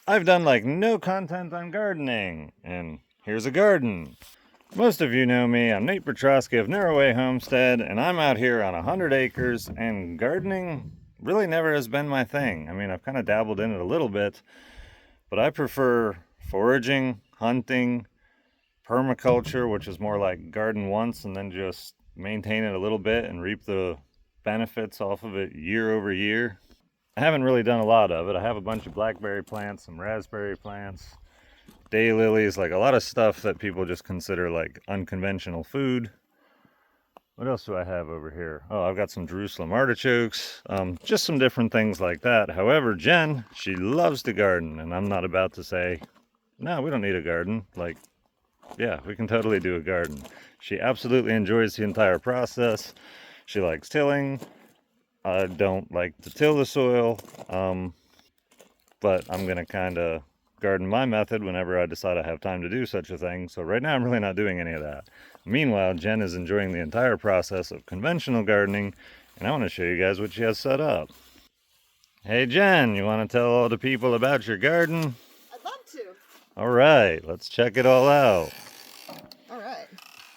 I've done like no content on gardening, and here's a garden. Most of you know me, I'm Nate Petrosky of Narrowway Homestead, and I'm out here on 100 acres, and gardening really never has been my thing. I mean, I've kind of dabbled in it a little bit, but I prefer foraging, hunting, permaculture, which is more like garden once and then just maintain it a little bit and reap the benefits off of it year over year. I haven't really done a lot of it. I have a bunch of blackberry plants, some raspberry plants, daylilies, like a lot of stuff that people just consider like unconventional food. What else do I have over here? Oh, I've got some Jerusalem artichokes, just some different things like that. However, Jen, she loves to garden, and I'm not about to say, no, we don't need a garden. Like, yeah, we can totally do a garden. She absolutely enjoys the entire process. She likes tilling. I don't like to till the soil, but I'm going to kind of garden my method whenever I decide I have time to do such a thing. So right now I'm really not doing any of that. Meanwhile, Jen is enjoying the entire process of conventional gardening, and I want to show you guys what she has set up. Hey Jen, you want to tell all the people about your garden? I'd love to. All right, let's check it all out. All right.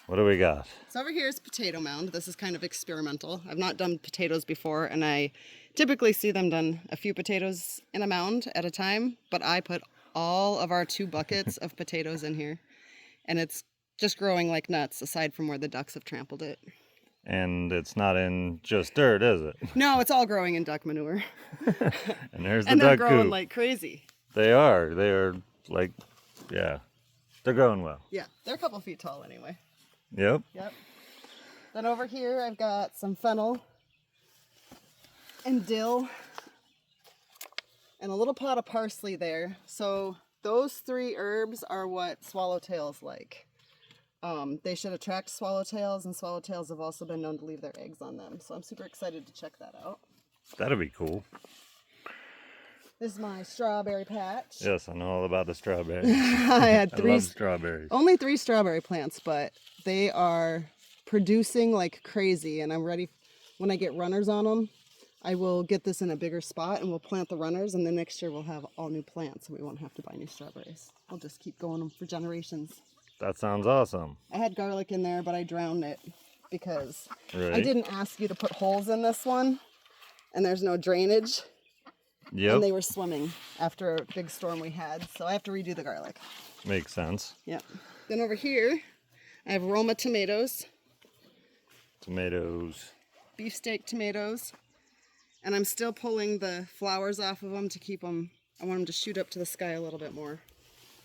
What do we got? So over here is potato mound. This is kind of experimental. I've not done potatoes before, and I typically see them done a few potatoes in a mound at a time, but I put all of our 2 buckets of potatoes in here, and it's just growing like nuts aside from where the ducks have trampled it. And it's not in just dirt, is it? No, it's all growing in duck manure. And there's the And they're duck growing coop. like crazy. They are like, yeah, they're growing well. Yeah, they're a couple feet tall anyway. Yep. Yep. Then over here I've got some fennel and dill and a little pot of parsley there. So those 3 herbs are what swallowtails like. They should attract swallowtails, and swallowtails have also been known to leave their eggs on them. So I'm super excited to check that out. That'd be cool. This is my strawberry patch. Yes, I know all about the strawberries. I had I 3, love strawberries. only 3 strawberry plants, but they are producing like crazy, and I'm ready. When I get runners on them, I will get this in a bigger spot and we'll plant the runners, and then next year we'll have all new plants and we won't have to buy new strawberries. We'll just keep going them for generations. That sounds awesome. I had garlic in there, but I drowned it because Right. I didn't ask you to put holes in this one, and there's no drainage. Yep. And they were swimming after a big storm we had, so I have to redo the garlic. Makes sense. Yep. Then over here, I have Roma tomatoes, Tomatoes. beefsteak tomatoes, and I'm still pulling the flowers off of them to keep them. I want them to shoot up to the sky a little bit more.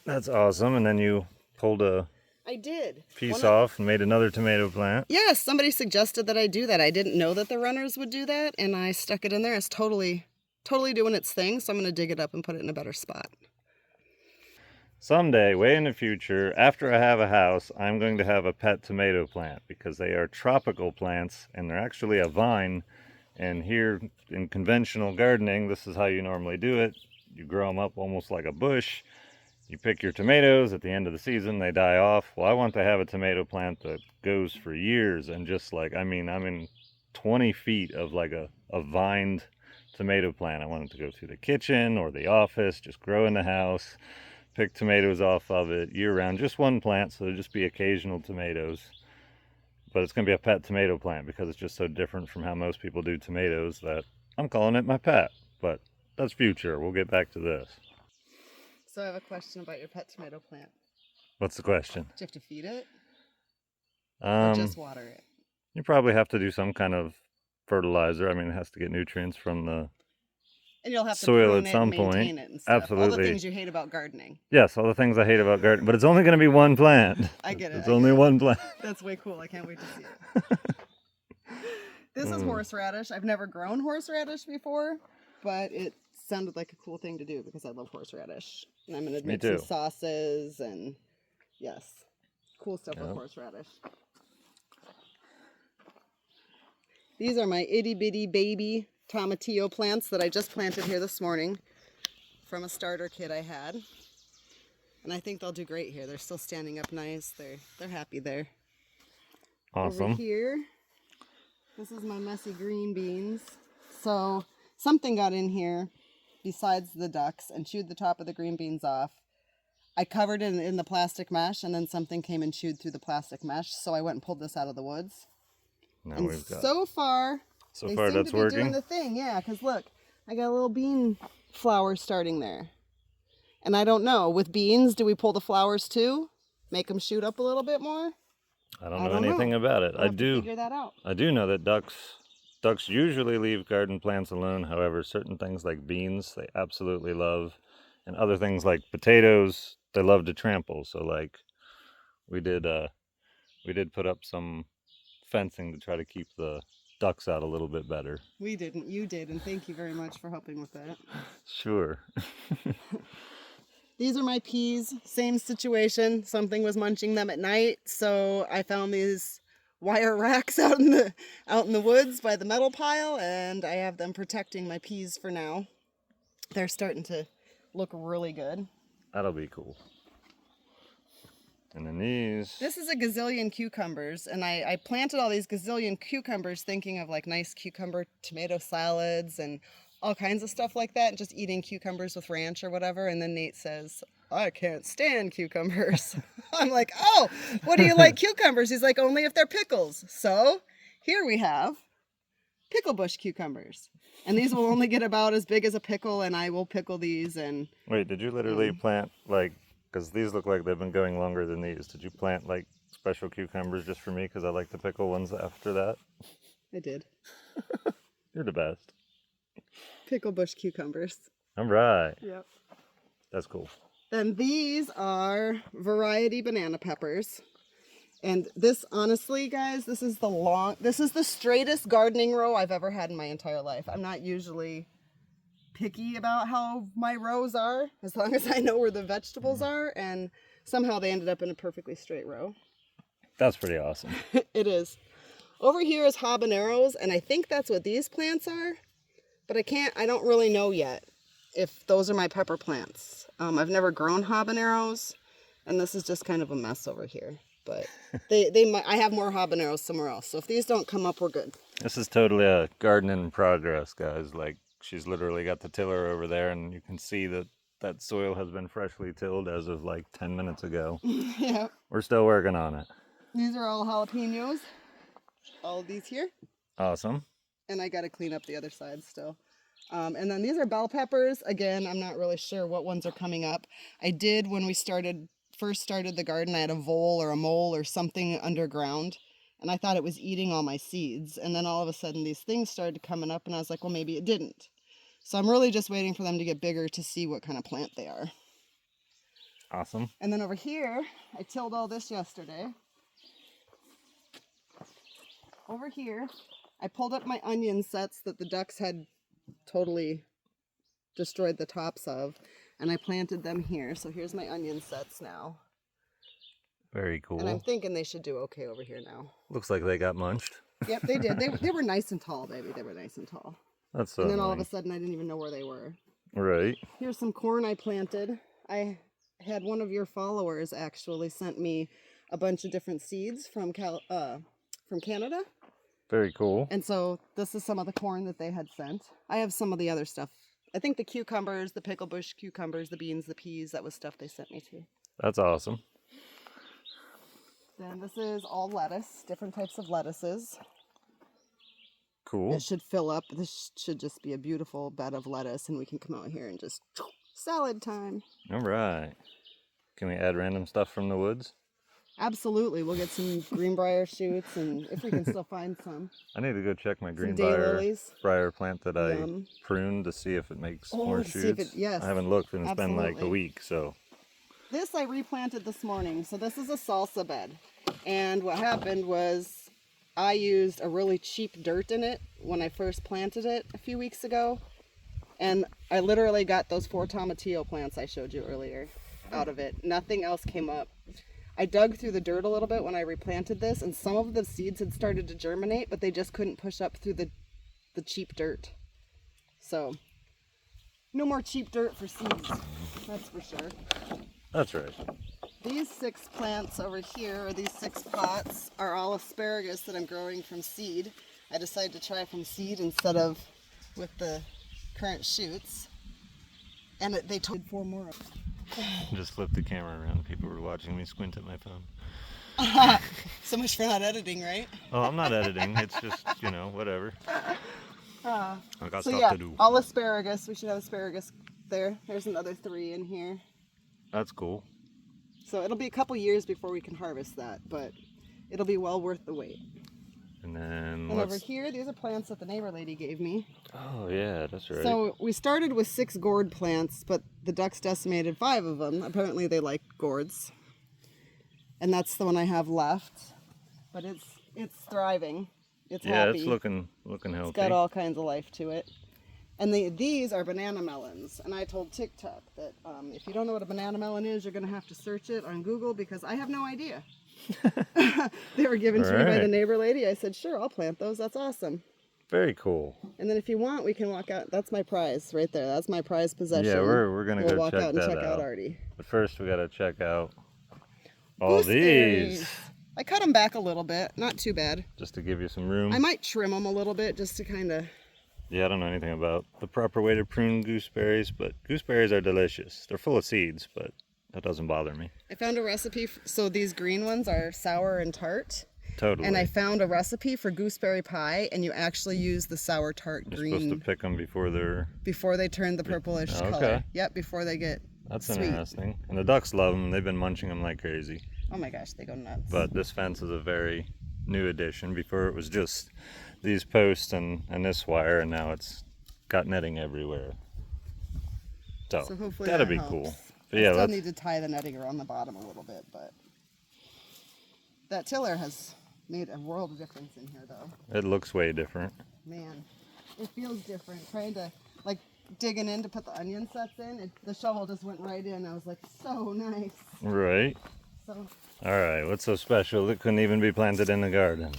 That's awesome. And then you pulled a I did. piece off and made another tomato plant. Yes, somebody suggested that I do that. I didn't know that the runners would do that, and I stuck it in there. It's totally doing its thing, so I'm going to dig it up and put it in a better spot. Someday, way in the future, after I have a house, I'm going to have a pet tomato plant because they are tropical plants and they're actually a vine. And here in conventional gardening, this is how you normally do it. You grow them up almost like a bush. You pick your tomatoes. At the end of the season, they die off. Well, I want to have a tomato plant that goes for years and just like, I mean, I'm in 20 feet of like a vined tomato plant. I want it to go through the kitchen or the office, just grow in the house, pick tomatoes off of it year round. Just one plant, so it'll just be occasional tomatoes. But it's going to be a pet tomato plant because it's just so different from how most people do tomatoes that I'm calling it my pet. But that's future. We'll get back to this. So I have a question about your pet tomato plant. What's the question? Do you have to feed it or just Um, water it? you probably have to do some kind of fertilizer. I mean, it has to get nutrients from the And you'll have to soil prune at it some and point. maintain it and stuff. All the Absolutely. things you hate about gardening. Yes, all the things I hate about gardening, but it's only going to be one plant. I get it. It's I only get it. one plant. That's way cool. I can't wait to see it. This is horseradish. I've never grown horseradish before, but it sounded like a cool thing to do because I love horseradish. And I'm going to Me make some too. sauces and yes, cool stuff with Yep. horseradish. These are my itty bitty baby tomatillo plants that I just planted here this morning from a starter kit I had. And I think they'll do great here. They're still standing up nice. They're happy there. Over Awesome. here, this is my messy green beans. So something got in here besides the ducks and chewed the top of the green beans off. I covered it in the plastic mesh, and then something came and chewed through the plastic mesh, so I went and pulled this out of the woods. Now And we've got. so far So they far seem that's to be doing working. the thing, yeah, because look, I got a little bean flower starting there. And I don't know, with beans, do we pull the flowers too? Make them shoot up a little bit more? I don't know anything about it. We'll have to figure that out. I do know that ducks usually leave garden plants alone. However, certain things like beans they absolutely love, and other things like potatoes they love to trample. So like we did put up some fencing to try to keep the ducks out a little bit better. We didn't, you did, and thank you very much for helping with that. Sure. These are my peas, same situation. Something was munching them at night, so I found these wire racks out in the woods by the metal pile, and I have them protecting my peas for now. They're starting to look really good. That'll be cool. And then these. This is a gazillion cucumbers, and I planted all these gazillion cucumbers thinking of like nice cucumber tomato salads and all kinds of stuff like that, and just eating cucumbers with ranch or whatever. And then Nate says, I can't stand cucumbers. I'm like, oh, what do you like cucumbers? He's like, only if they're pickles. So here we have pickle bush cucumbers. And these will only get about as big as a pickle, and I will pickle these. And Wait, did you literally plant like, because these look like they've been going longer than these, did you plant like special cucumbers just for me because I like the pickle ones after that? I did. You're the best. Pickle bush cucumbers. All right. Yep. That's cool. Then these are variety banana peppers. And this, honestly, guys, this is the straightest gardening row I've ever had in my entire life. I'm not usually picky about how my rows are, as long as I know where the vegetables are, and somehow they ended up in a perfectly straight row. That's pretty awesome. It is. Over here is habaneros, and I think that's what these plants are, but I don't really know yet if those are my pepper plants. I've never grown habaneros, and this is just kind of a mess over here. But I have more habaneros somewhere else. So if these don't come up, we're good. This is totally a garden in progress, guys. Like she's literally got the tiller over there, and you can see that soil has been freshly tilled as of like 10 minutes ago. Yeah. We're still working on it. These are all jalapenos. All of these here. Awesome. And I got to clean up the other side still. And then these are bell peppers. Again, I'm not really sure what ones are coming up. I did when we first started the garden, I had a vole or a mole or something underground, and I thought it was eating all my seeds. And then all of a sudden these things started coming up, and I was like, well, maybe it didn't. So I'm really just waiting for them to get bigger to see what kind of plant they are. Awesome. And then over here, I tilled all this yesterday. Over here, I pulled up my onion sets that the ducks had totally destroyed the tops of, and I planted them here. So here's my onion sets now. Very cool. And I'm thinking they should do okay over here now. Looks like they got munched. Yep, they did. They were nice and tall, baby. They were nice and tall. That's so And then all of a annoying. sudden, I didn't even know where they were. Right. Here's some corn I planted. I had one of your followers actually sent me a bunch of different seeds from Canada. Very cool. And so this is some of the corn that they had sent. I have some of the other stuff. I think the cucumbers, the pickle bush cucumbers, the beans, the peas, that was stuff they sent me too. That's awesome. Then this is all lettuce, different types of lettuces. Cool. It should fill up. This should just be a beautiful bed of lettuce, and we can come out here and just salad time. All right. Can we add random stuff from the woods? Absolutely. We'll get some greenbrier shoots, and if we can still find some. I need to go check my Some greenbrier daylilies. plant that I Yum. pruned to see if it makes Oh, more to see if shoots. yes, I haven't looked, and it's been like a absolutely. week, so. This I replanted this morning. So this is a salsa bed. And what happened was I used a really cheap dirt in it when I first planted it a few weeks ago. And I literally got those 4 tomatillo plants I showed you earlier out of it. Nothing else came up. I dug through the dirt a little bit when I replanted this, and some of the seeds had started to germinate, but they just couldn't push up through the cheap dirt. So, no more cheap dirt for seeds, that's for sure. That's right. These 6 plants over here, or these 6 pots, are all asparagus that I'm growing from seed. I decided to try from seed instead of with the current shoots. And they told 4 more. Just flip the camera around. People were watching me squint at my phone. So much for not editing, right? Oh, I'm not editing. It's just, you know, whatever. I got So stuff yeah, to do. all asparagus. We should have asparagus there. There's another 3 in here. That's cool. So it'll be a couple years before we can harvest that, but it'll be well worth the wait. And then And what's... over here, these are plants that the neighbor lady gave me. Oh, yeah, that's right. So we started with 6 gourd plants, but the ducks decimated 5 of them. Apparently they like gourds. And that's the one I have left. But it's thriving. It's yeah, happy. it's looking healthy. It's got all kinds of life to it. And these are banana melons. And I told TikTok that if you don't know what a banana melon is, you're going to have to search it on Google because I have no idea. They were given to me by the neighbor lady. I said, sure, I'll plant those. That's awesome. Very cool. And then if you want, we can walk out. That's my prize right there. That's my prize possession. Yeah, we're going to go walk check out and that check out. out Artie. But first, we got to check out all Gooseberries. these. I cut them back a little bit. Not too bad. Just to give you some room. I might trim them a little bit just to kind of... Yeah, I don't know anything about the proper way to prune gooseberries, but gooseberries are delicious. They're full of seeds, but that doesn't bother me. I found a recipe. So these green ones are sour and tart. Totally. And I found a recipe for gooseberry pie, and you actually use the sour tart You're green supposed to pick them before they turn the purplish Okay. color. Yep, before they get That's sweet. interesting. And the ducks love them. They've been munching them like crazy. Oh my gosh, they go nuts. But this fence is a very new addition. Before it was just these posts and this wire, and now it's got netting everywhere. So hopefully that'll that be helps. cool. But I yeah, still let's... need to tie the netting around the bottom a little bit, but that tiller has made a world of difference in here, though. It looks way different. Man, it feels different. Trying to, like, digging in to put the onion sets in, the shovel just went right in. I was like, so nice. Right. So All right, what's so special that couldn't even be planted in the garden?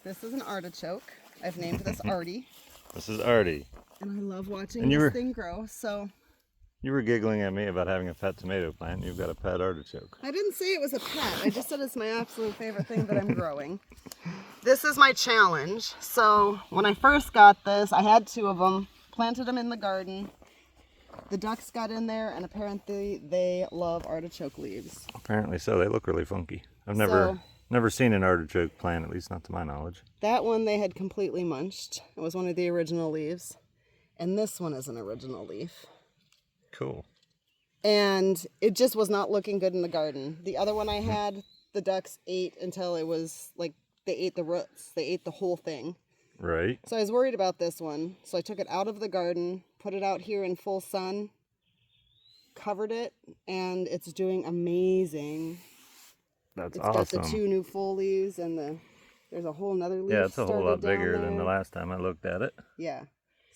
this is an artichoke. I've named this Artie, This is Artie. and I love watching And you this were- thing grow. So You were giggling at me about having a pet tomato plant. You've got a pet artichoke. I didn't say it was a pet. I just said it's my absolute favorite thing that I'm growing. This is my challenge. So when I first got this, I had 2 of them, planted them in the garden. The ducks got in there, and apparently they love artichoke leaves. Apparently so. They look really funky. I've So- never seen an artichoke plant, at least not to my knowledge. That one they had completely munched. It was one of the original leaves. And this one is an original leaf. Cool. And it just was not looking good in the garden. The other one I had, the ducks ate until it was like they ate the roots. They ate the whole thing. Right. So I was worried about this one. So I took it out of the garden, put it out here in full sun, covered it, and it's doing amazing. That's It's awesome. got the 2 new full leaves, and there's a whole nother leaf. Yeah, it's a whole lot started down bigger than the there. last time I looked at it. Yeah.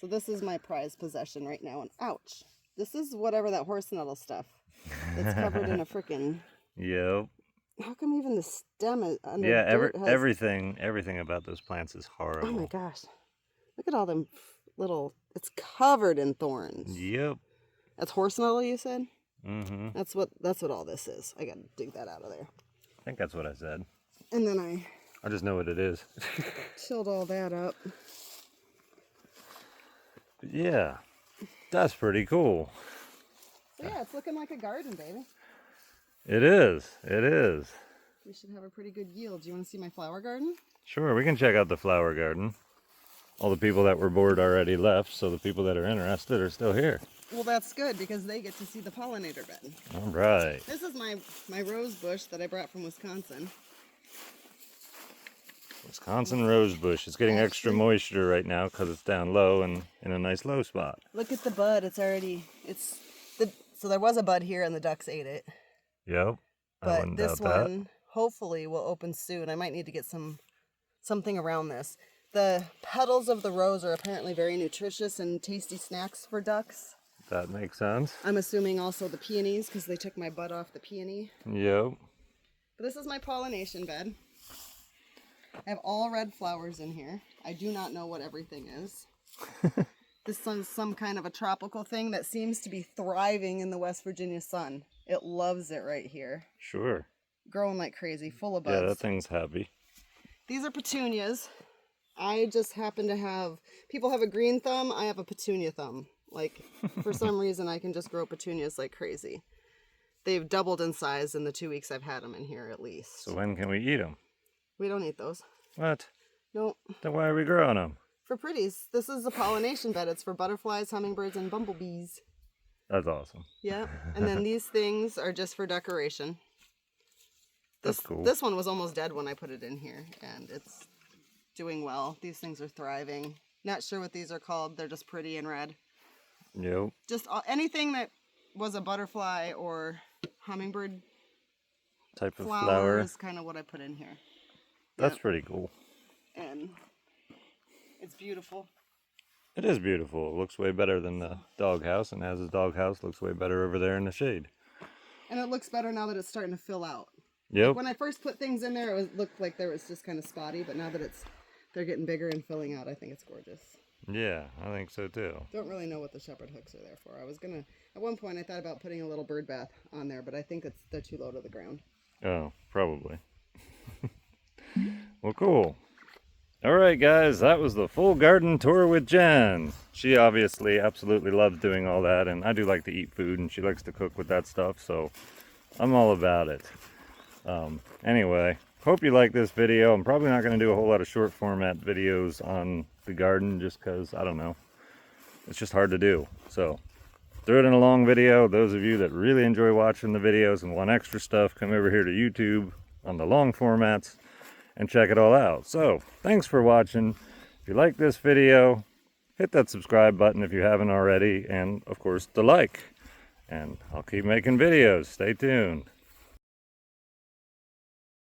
So this is my prized possession right now. And ouch. This is whatever that horse nettle stuff. It's covered in a frickin'... Yep. How come even the stem is under Yeah, dirt has... everything about those plants is horrible. Oh my gosh. Look at all them little... It's covered in thorns. Yep. That's horse nettle, you said? Mm-hmm. That's what all this is. I gotta dig that out of there. I think that's what I said. And then I I just know what it is. chilled all that up. Yeah. That's pretty cool. So yeah, it's looking like a garden, baby. It is. It is. We should have a pretty good yield. Do you want to see my flower garden? Sure, we can check out the flower garden. All the people that were bored already left, so the people that are interested are still here. Well, that's good because they get to see the pollinator bed. All right. This is my rose bush that I brought from Wisconsin. Wisconsin rosebush. It's getting extra moisture right now because it's down low and in a nice low spot. Look at the bud. It's already, so there was a bud here and the ducks ate it. Yep. I But wouldn't this doubt one hopefully will open soon. I might need to get something around this. The petals of the rose are apparently very nutritious and tasty snacks for ducks. that. That makes sense. I'm assuming also the peonies because they took my bud off the peony. Yep. But this is my pollination bed. I have all red flowers in here. I do not know what everything is. This is some kind of a tropical thing that seems to be thriving in the West Virginia sun. It loves it right here. Sure. Growing like crazy, full of Yeah, buds. that thing's happy. These are petunias. I just happen to have, people have a green thumb, I have a petunia thumb. Like, for some reason, I can just grow petunias like crazy. They've doubled in size in the 2 weeks I've had them in here, at least. So when can we eat them? We don't eat those. What? Nope. Then why are we growing them? For pretties. This is a pollination bed. It's for butterflies, hummingbirds, and bumblebees. That's awesome. Yeah. And then these things are just for decoration. That's cool. This one was almost dead when I put it in here, and it's doing well. These things are thriving. Not sure what these are called. They're just pretty and red. Yep. Just anything that was a butterfly or hummingbird Type of flower flower. is kind of what I put in here. That's Yep. pretty cool. And it's beautiful. It is beautiful. It looks way better than the doghouse, and Haz's doghouse looks way better over there in the shade. And it looks better now that it's starting to fill out. Yep. When I first put things in there, looked like there was just kind of spotty, but now that they're getting bigger and filling out, I think it's gorgeous. Yeah, I think so too. Don't really know what the shepherd hooks are there for. I was gonna, at one point I thought about putting a little bird bath on there, but I think they're too low to the ground. Oh, probably. Well, cool. All right, guys, that was the full garden tour with Jen. She obviously absolutely loves doing all that, and I do like to eat food, and she likes to cook with that stuff, so I'm all about it. Anyway, hope you like this video. I'm probably not going to do a whole lot of short format videos on the garden just because, I don't know, it's just hard to do. So throw it in a long video. Those of you that really enjoy watching the videos and want extra stuff, come over here to YouTube on the long formats and check it all out. So thanks for watching. If you like this video, hit that subscribe button if you haven't already, and of course the like. And I'll keep making videos. Stay tuned.